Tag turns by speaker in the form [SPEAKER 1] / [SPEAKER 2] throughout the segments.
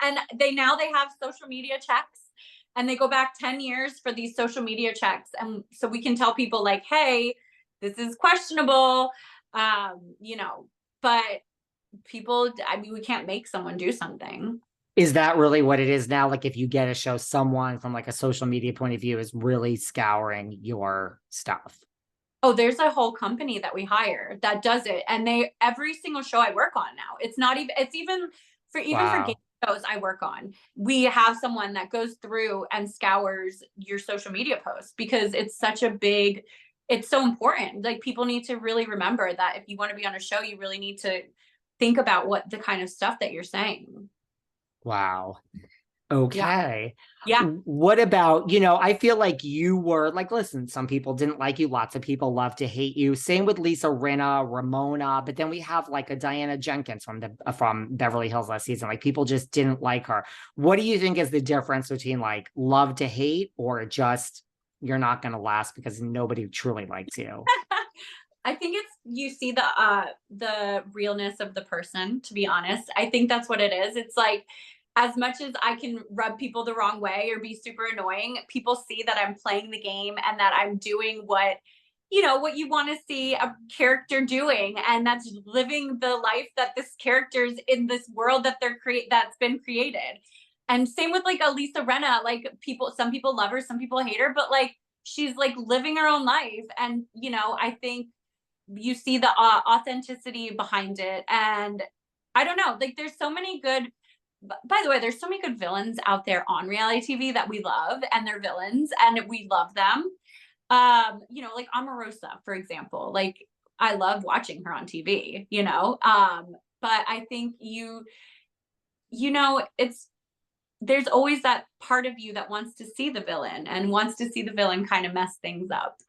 [SPEAKER 1] And they have social media checks, and they go back 10 years for these social media checks. And so we can tell people like, hey, this is questionable, but people, I mean, we can't make someone do something.
[SPEAKER 2] Is that really what it is now? Like if you get a show, someone from like a social media point of view is really scouring your stuff.
[SPEAKER 1] Oh, there's a whole company that we hire that does it. And every single show I work on now, it's even for game
[SPEAKER 2] Wow.
[SPEAKER 1] shows I work on, we have someone that goes through and scours your social media posts, because it's so important. Like, people need to really remember that if you want to be on a show, you really need to think about what the kind of stuff that you're saying.
[SPEAKER 2] Wow.
[SPEAKER 1] Yeah.
[SPEAKER 2] Okay.
[SPEAKER 1] Yeah.
[SPEAKER 2] What about, I feel like you were like, listen, some people didn't like you. Lots of people love to hate you. Same with Lisa Rinna, Ramona. But then we have like a Diana Jenkins from Beverly Hills last season. Like people just didn't like her. What do you think is the difference between like love to hate or just you're not going to last because nobody truly likes you?
[SPEAKER 1] I think it's, you see the realness of the person, to be honest. I think that's what it is. It's like, as much as I can rub people the wrong way or be super annoying, people see that I'm playing the game and that I'm doing what you want to see a character doing, and that's living the life that this character's in, this world that that's been created. And same with like a Lisa Renna, like some people love her, some people hate her, but like she's like living her own life. And I think you see the authenticity behind it. And I don't know, like there's so many good, by the way, there's so many good villains out there on reality TV that we love, and they're villains and we love them. Like Omarosa, for example. Like, I love watching her on TV, but I think it's, there's always that part of you that wants to see the villain and wants to see the villain kind of mess things up.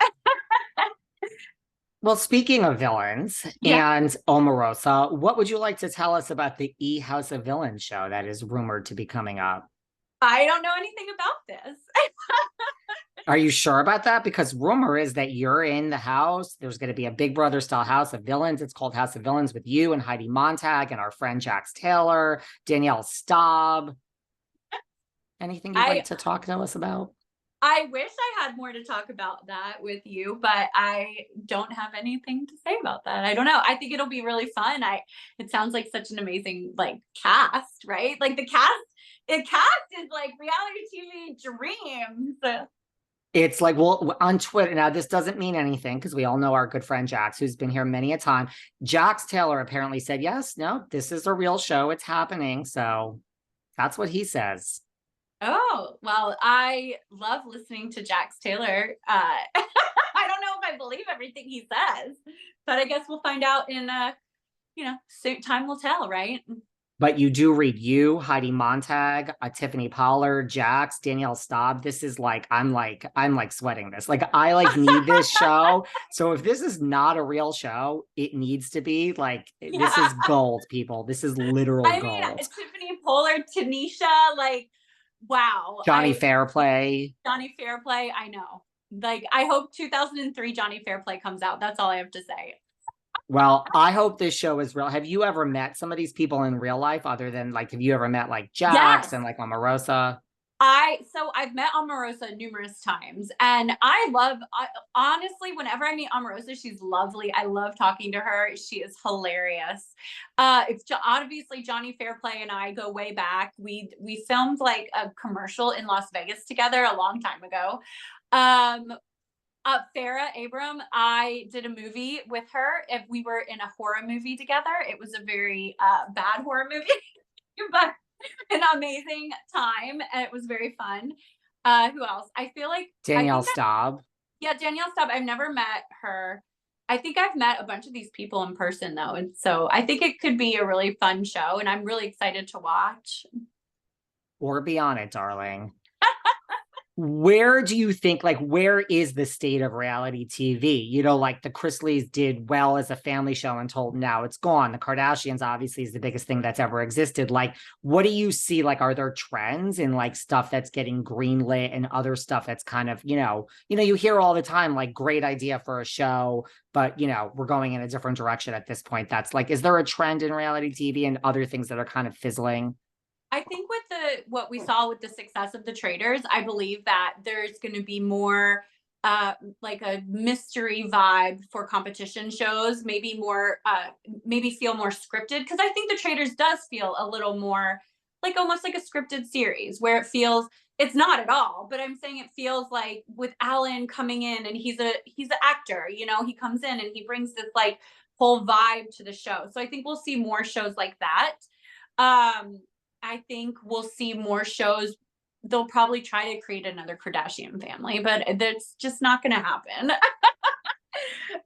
[SPEAKER 2] Well, speaking of villains
[SPEAKER 1] Yeah.
[SPEAKER 2] and Omarosa, what would you like to tell us about the House of Villains show that is rumored to be coming up?
[SPEAKER 1] I don't know anything about this.
[SPEAKER 2] Are you sure about that? Because rumor is that you're in the house. There's going to be a Big Brother style House of Villains. It's called House of Villains with you and Heidi Montag and our friend Jax Taylor, Danielle Staub. Anything you'd
[SPEAKER 1] I
[SPEAKER 2] like to talk to us about?
[SPEAKER 1] I wish I had more to talk about that with you, but I don't have anything to say about that. I don't know. I think it'll be really fun. It sounds like such an amazing like cast, right? Like the cast is like reality TV dreams.
[SPEAKER 2] It's like, well, on Twitter, now this doesn't mean anything because we all know our good friend Jax, who's been here many a time. Jax Taylor apparently said, yes, no, this is a real show. It's happening. So that's what he says.
[SPEAKER 1] Oh, well, I love listening to Jax Taylor. I don't know if I believe everything he says, but I guess we'll find out in soon. Time will tell, right?
[SPEAKER 2] But you do read you, Heidi Montag, Tiffany Pollard, Jax, Danielle Staub. This is like, I'm like sweating this. Like, I like need this show. So if this is not a real show, it needs to be like, this
[SPEAKER 1] Yeah.
[SPEAKER 2] is gold, people. This is literal
[SPEAKER 1] I mean,
[SPEAKER 2] gold.
[SPEAKER 1] Tiffany Pollard, Tanisha, like, wow.
[SPEAKER 2] Johnny Fairplay.
[SPEAKER 1] Johnny Fairplay, I know. Like, I hope 2003 Johnny Fairplay comes out. That's all I have to say.
[SPEAKER 2] Well, I hope this show is real. Have you ever met some of these people in real life other than like, have you ever met like Jax
[SPEAKER 1] Yes.
[SPEAKER 2] and like Omarosa?
[SPEAKER 1] I've met Omarosa numerous times, and honestly, whenever I meet Omarosa, she's lovely. I love talking to her. She is hilarious. It's obviously Johnny Fairplay and I go way back. We filmed like a commercial in Las Vegas together a long time ago. Farrah Abram, I did a movie with her. If we were in a horror movie together, it was a very bad horror movie, but an amazing time. And it was very fun. Who else? I feel like
[SPEAKER 2] Danielle Staub.
[SPEAKER 1] yeah, Danielle Staub. I've never met her. I think I've met a bunch of these people in person though, and so I think it could be a really fun show, and I'm really excited to watch.
[SPEAKER 2] Or be on it, darling. Where do you think, like, where is the state of reality TV? Like the Chrisleys did well as a family show until now it's gone. The Kardashians obviously is the biggest thing that's ever existed. Like, what do you see? Like, are there trends in like stuff that's getting greenlit and other stuff that's kind of, you hear all the time, like great idea for a show, but we're going in a different direction at this point. That's like, is there a trend in reality TV and other things that are kind of fizzling?
[SPEAKER 1] I think with what we saw with the success of the Traitors, I believe that there's going to be more like a mystery vibe for competition shows, maybe more maybe feel more scripted, because I think the Traitors does feel a little more like almost like a scripted series where it feels, it's not at all, but I'm saying it feels like with Alan coming in, and he's an actor, you know, he comes in and he brings this like whole vibe to the show. So I think we'll see more shows like that. I think we'll see more shows. They'll probably try to create another Kardashian family, but that's just not going to happen.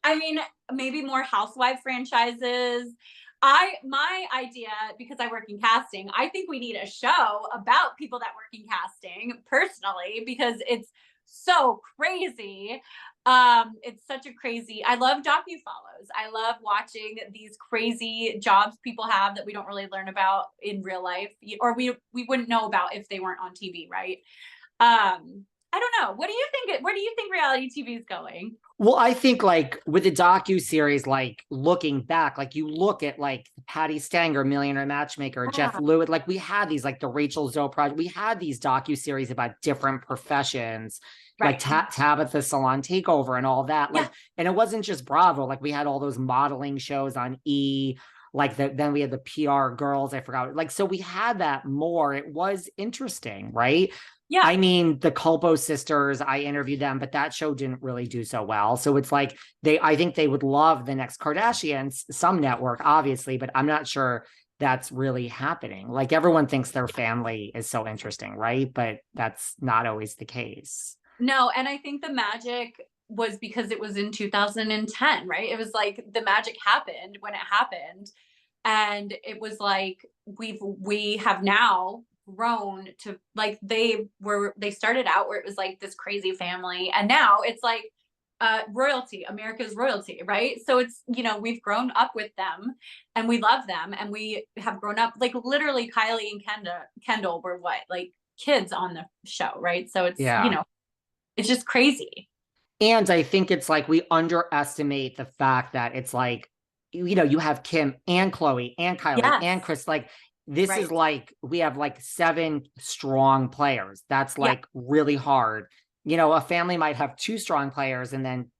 [SPEAKER 1] I mean, maybe more Housewife franchises. My idea, because I work in casting, I think we need a show about people that work in casting personally, because it's so crazy. It's such a crazy, I love docu-follows. I love watching these crazy jobs people have that we don't really learn about in real life, or we wouldn't know about if they weren't on TV, right? I don't know. What do you think? Where do you think reality TV is going?
[SPEAKER 2] Well, I think like with the docu-series, like looking back, like you look at like Patty Stanger, Millionaire Matchmaker, Jeff Lewitt, like we had these, like the Rachel Zoe Project, we had these docu-series about different professions, like Tabitha Salon Takeover and all that. Like, and it wasn't just Bravo, like we had all those modeling shows on E, like then we had the PR girls, I forgot. Like, so we had that more. It was interesting, right?
[SPEAKER 1] Yeah.
[SPEAKER 2] I mean, the Culpo sisters, I interviewed them, but that show didn't really do so well. So it's like I think they would love the next Kardashians, some network, obviously, but I'm not sure that's really happening. Like everyone thinks their family is so interesting, right? But that's not always the case.
[SPEAKER 1] No, and I think the magic was because it was in 2010, right? It was like the magic happened when it happened. And it was like we have now grown to, like, they started out where it was like this crazy family, and now it's like royalty, America's royalty, right? So it's, you know, we've grown up with them and we love them, and we have grown up, like literally Kylie and Kendall were what, like kids on the show, right? So it's, you know, it's just crazy.
[SPEAKER 2] And I think it's like we underestimate the fact that it's like, you know, you have Kim and Chloe and Kylie and Chris, like this is like, we have like 7 strong players. That's like really hard. You know, a family might have 2 strong players and then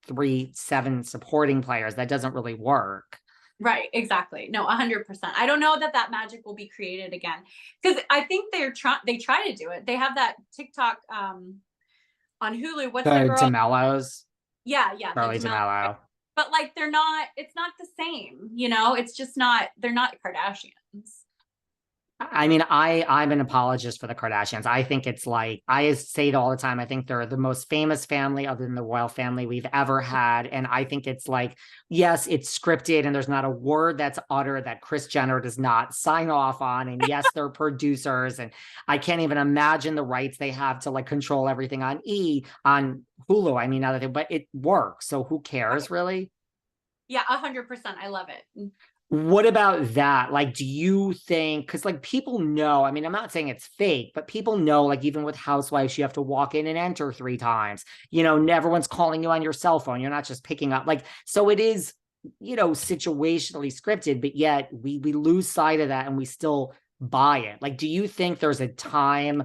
[SPEAKER 2] 7 supporting players. That doesn't really work.
[SPEAKER 1] Right, exactly. No, 100%. I don't know that magic will be created again, because I think they try to do it. They have that TikTok on Hulu. What's the girl?
[SPEAKER 2] DeMellos.
[SPEAKER 1] Yeah,
[SPEAKER 2] Charlie D'Amelio.
[SPEAKER 1] But like it's not the same, you know, it's just not, they're not Kardashians.
[SPEAKER 2] I mean, I'm an apologist for the Kardashians. I think it's like, I say it all the time. I think they're the most famous family other than the royal family we've ever had. And I think it's like, yes, it's scripted and there's not a word that's uttered that Kris Jenner does not sign off on. And yes, they're producers. And I can't even imagine the rights they have to like control everything on Hulu. I mean, other thing, but it works. So who cares really?
[SPEAKER 1] Yeah, 100%. I love it.
[SPEAKER 2] What about that? Like, do you think, because like people know, I mean, I'm not saying it's fake, but people know, like even with Housewives, you have to walk in and enter 3 times. You know, everyone's calling you on your cell phone. You're not just picking up, like, so it is, you know, situationally scripted, but yet we lose sight of that and we still buy it. Like, do you think there's a time